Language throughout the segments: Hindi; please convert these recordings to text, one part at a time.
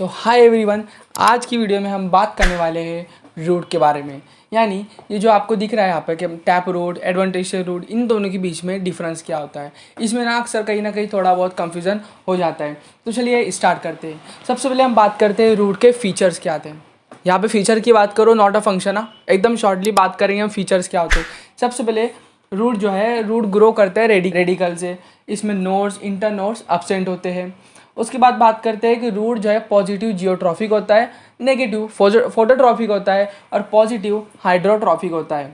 तो हाय एवरीवन, आज की वीडियो में हम बात करने वाले हैं रूट के बारे में। यानी ये जो आपको दिख रहा है यहाँ पर कि टैप रूट, एडवेंटिशियल रूट, इन दोनों के बीच में डिफरेंस क्या होता है। इसमें ना अक्सर कहीं ना कहीं थोड़ा बहुत कंफ्यूजन हो जाता है। तो चलिए स्टार्ट करते हैं। सबसे पहले हम बात करते हैं रूट के फीचर्स क्या आते हैं। यहाँ पे फीचर की बात करो, नॉट अ फंक्शन। एकदम शॉर्टली बात करेंगे हम फीचर्स क्या होते हैं। सबसे पहले रूट जो है, रूट ग्रो करता है रेडिकल से। इसमें नोड्स, इंटर नोड्स अब्सेंट होते हैं। उसके बाद बात करते हैं कि रूट जो है पॉजिटिव जियोट्रॉफिक होता है, नेगेटिव फोटोट्रॉफिक होता है और पॉजिटिव हाइड्रोट्रॉफिक होता है।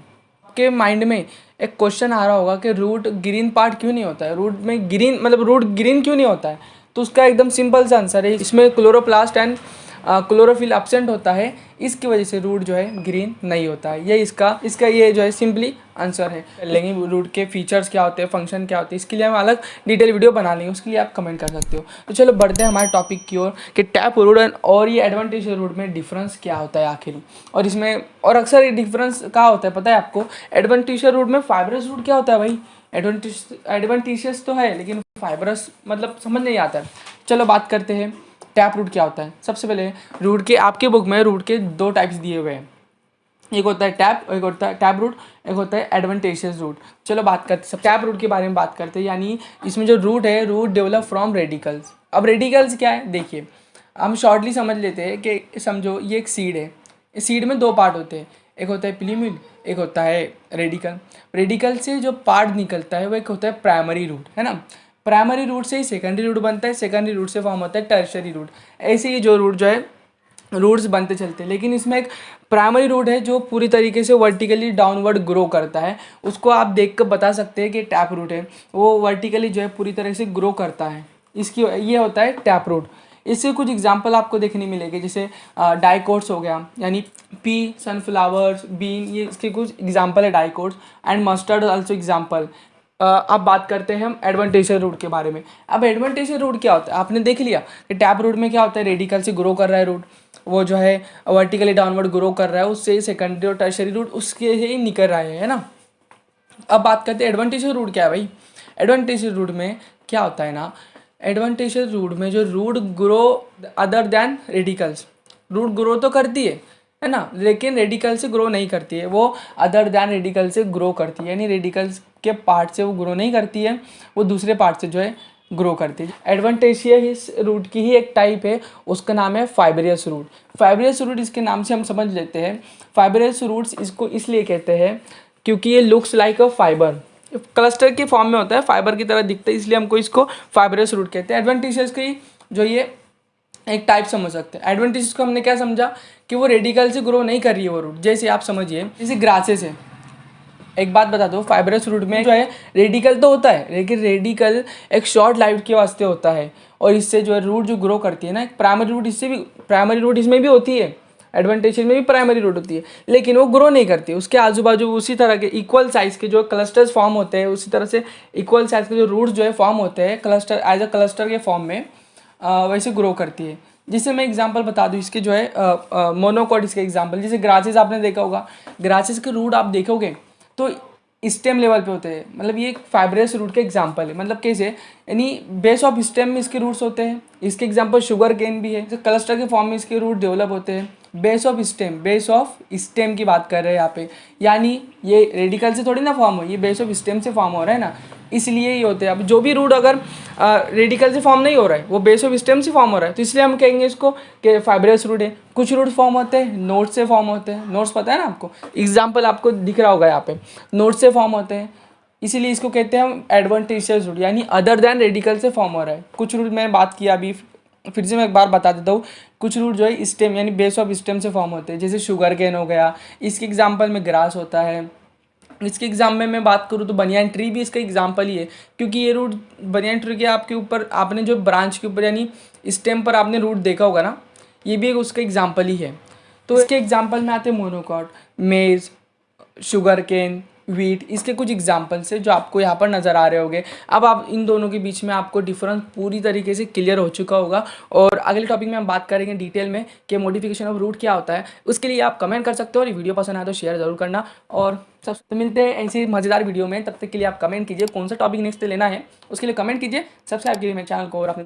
आपके माइंड में एक क्वेश्चन आ रहा होगा कि रूट ग्रीन पार्ट क्यों नहीं होता है, रूट में ग्रीन मतलब रूट ग्रीन क्यों नहीं होता है। तो उसका एकदम सिंपल सा आंसर है, इसमें क्लोरोप्लास्ट एंड क्लोरोफिल अब्सेंट होता है, इसकी वजह से रूट जो है ग्रीन नहीं होता है। ये इसका ये जो है सिंपली आंसर है। लेकिन रूट के फीचर्स क्या होते हैं, फंक्शन क्या होते हैं, इसके लिए हम अलग डिटेल वीडियो बना लेंगे, उसके लिए आप कमेंट कर सकते हो। तो चलो बढ़ते हैं हमारे टॉपिक की ओर कि टैप रूट और ये एडवेंटिशियल रूट में डिफरेंस क्या होता है आखिर। और इसमें और अक्सर ये डिफरेंस क्या होता है पता है आपको। एडवेंटिशियल रूट में फाइब्रस रूट क्या होता है भाई, एडवेंटिशियस तो है लेकिन फाइब्रस मतलब समझ नहीं आता है। चलो बात करते हैं टैप रूट क्या होता है। सबसे पहले रूट के आपके बुक में रूट के दो टाइप्स दिए हुए हैं, एक होता है टैप, एक होता है टैप रूट, एक होता है एडवेंटिशियस रूट। चलो बात करते हैं टैप रूट के बारे में बात करते हैं। यानी इसमें जो रूट है, रूट डेवलप फ्रॉम रेडिकल्स। अब रेडिकल्स क्या है देखिए, हम शॉर्टली समझ लेते हैं कि समझो ये एक सीड है। इस सीड में दो पार्ट होते हैं, एक होता है प्लीमिड, एक होता है रेडिकल। रेडिकल से जो पार्ट निकलता है वो एक होता है प्राइमरी रूट, है ना। प्राइमरी रूट से ही सेकेंडरी रूट बनता है, सेकेंडरी रूट से फॉर्म होता है टर्शरी रूट। ऐसे ही जो रूट जो है रूट्स बनते चलते हैं। लेकिन इसमें एक प्राइमरी रूट है जो पूरी तरीके से वर्टिकली डाउनवर्ड ग्रो करता है। उसको आप देख कर बता सकते हैं कि टैप रूट है, वो वर्टिकली जो है पूरी तरह से ग्रो करता है। इसकी ये होता है टैप रूट। इससे कुछ एग्जांपल आपको देखने मिलेंगे, जैसे डाइकोट्स हो गया, यानी पी, सनफ्लावर्स, बीन, ये इसके कुछ एग्जांपल है dicots. And mustard also example. अब बात करते हैं हम एडवेंटिशियल रूट के बारे में। अब एडवेंटिशियल रूट क्या होता है, आपने देख लिया कि टैप रूट में क्या होता है, रेडिकल से ग्रो कर रहा है रूट, वो जो है वर्टिकली डाउनवर्ड ग्रो कर रहा है, उससे सेकेंडरी और टर्शरी रूट उसके ही निकल रहा है ना। अब बात करते हैं एडवेंटिशियल रूट क्या है भाई। एडवेंटिशियल रूट में क्या होता है ना, एडवेंटिशियल रूट में जो root grow other than radicles, root grow तो करती है ना, लेकिन रेडिकल से ग्रो नहीं करती है, वो अदर देन रेडिकल से ग्रो करती है। यानी रेडिकल्स के पार्ट से वो ग्रो नहीं करती है, वो दूसरे पार्ट से जो है ग्रो करती है। एडवेंटिशियस रूट की ही एक टाइप है, उसका नाम है फाइब्रियस रूट। फाइब्रियस रूट इसके नाम से हम समझ लेते हैं। फाइब्रियस रूट्स इसको इसलिए कहते हैं क्योंकि ये looks like a fibre, cluster के फॉर्म में होता है, फाइबर की तरह दिखता है, इसलिए हमको इसको फाइब्रियस रूट कहते हैं। एडवेंटिशियस की जो ये एक टाइप समझ सकते हैं। एडवेंटिशियस को हमने क्या समझा कि वो रेडिकल से ग्रो नहीं कर रही है वो रूट। जैसे आप समझिए, जैसे ग्रासेस है, एक बात बता दो, फाइब्रस रूट में जो है रेडिकल तो होता है, लेकिन रेडिकल एक शॉर्ट लाइफ के वास्ते होता है, और इससे जो है रूट जो ग्रो करती है ना, एक प्राइमरी रूट, इससे भी प्राइमरी रूट इसमें भी होती है, एडवेंटिशियल में भी प्राइमरी रूट होती है, लेकिन वो ग्रो नहीं करती। उसके आजू बाजू उसी तरह के इक्वल साइज के जो क्लस्टर्स फॉर्म होते हैं, उसी तरह से इक्वल साइज के जो रूट्स जो है फॉर्म होते हैं क्लस्टर, एज अ क्लस्टर के फॉर्म में वैसे ग्रो करती है। जिससे मैं एग्जांपल बता दूं इसके, जो है मोनोकॉट इसके एग्जांपल, जैसे ग्रासेस आपने देखा होगा, ग्रासेस के रूट आप देखोगे तो स्टेम लेवल पे होते हैं, मतलब ये एक फाइब्रस रूट के एग्जांपल है। मतलब कैसे, यानी बेस ऑफ स्टेम में इसके रूट्स होते हैं। इसके एग्जांपल शुगर केन भी है, क्लस्टर के फॉर्म में इसके रूट डेवलप होते हैं। बेस ऑफ स्टेम की बात कर रहे हैं यहाँ पे, यानी ये रेडिकल से थोड़ी ना फॉर्म हो, ये बेस ऑफ स्टेम से फॉर्म हो रहा है ना, इसलिए ये होते हैं। अब जो भी रूट अगर रेडिकल से फॉर्म नहीं हो रहा है, वो बेस ऑफ स्टेम से फॉर्म हो रहा है, तो इसलिए हम कहेंगे इसको कि फाइब्रस रूट है। कुछ रूट फॉर्म होते हैं नोड से फॉर्म होते हैं, नोड्स पता है ना आपको, एग्जाम्पल आपको दिख रहा होगा यहाँ पे, नोड से फॉर्म होते हैं, इसीलिए इसको कहते हैं हम एडवेंटिशियस रूट, यानी अदर देन रेडिकल से फॉर्म हो रहा है। कुछ रूट मैंने बात किया अभी, फिर से मैं एक बार बता देता हूँ। कुछ रूट जो है स्टेम यानी बेस ऑफ स्टेम से फॉर्म होते हैं, जैसे शुगर केन हो गया, इसके एग्जाम्पल में ग्रास होता है। इसके एग्जाम में मैं बात करूँ तो बनियान ट्री भी इसका एग्जाम्पल ही है, क्योंकि ये रूट बनियान ट्री के आपके ऊपर, आपने जो ब्रांच के ऊपर यानी स्टेम पर आपने रूट देखा होगा ना, ये भी एक उसका एग्जाम्पल ही है। तो इसके एग्जाम्पल में आते हैं मोनोकॉट, मेज, शुगर केन, वीट, इसके कुछ एग्जाम्पल्स है जो आपको यहाँ पर नज़र आ रहे होंगे। अब आप इन दोनों के बीच में आपको डिफरेंस पूरी तरीके से क्लियर हो चुका होगा, और अगले टॉपिक में हम बात करेंगे डिटेल में कि मॉडिफिकेशन ऑफ रूट क्या होता है। उसके लिए आप कमेंट कर सकते हो, और ये वीडियो पसंद आए तो शेयर जरूर करना। और सब तो मिलते हैं ऐसी मज़ेदार वीडियो में, तब तक के लिए आप कमेंट कीजिए कौन सा टॉपिक नेक्स्ट लेना है, उसके लिए कमेंट कीजिए, सब्सक्राइब कीजिए मेरे चैनल को, और अपने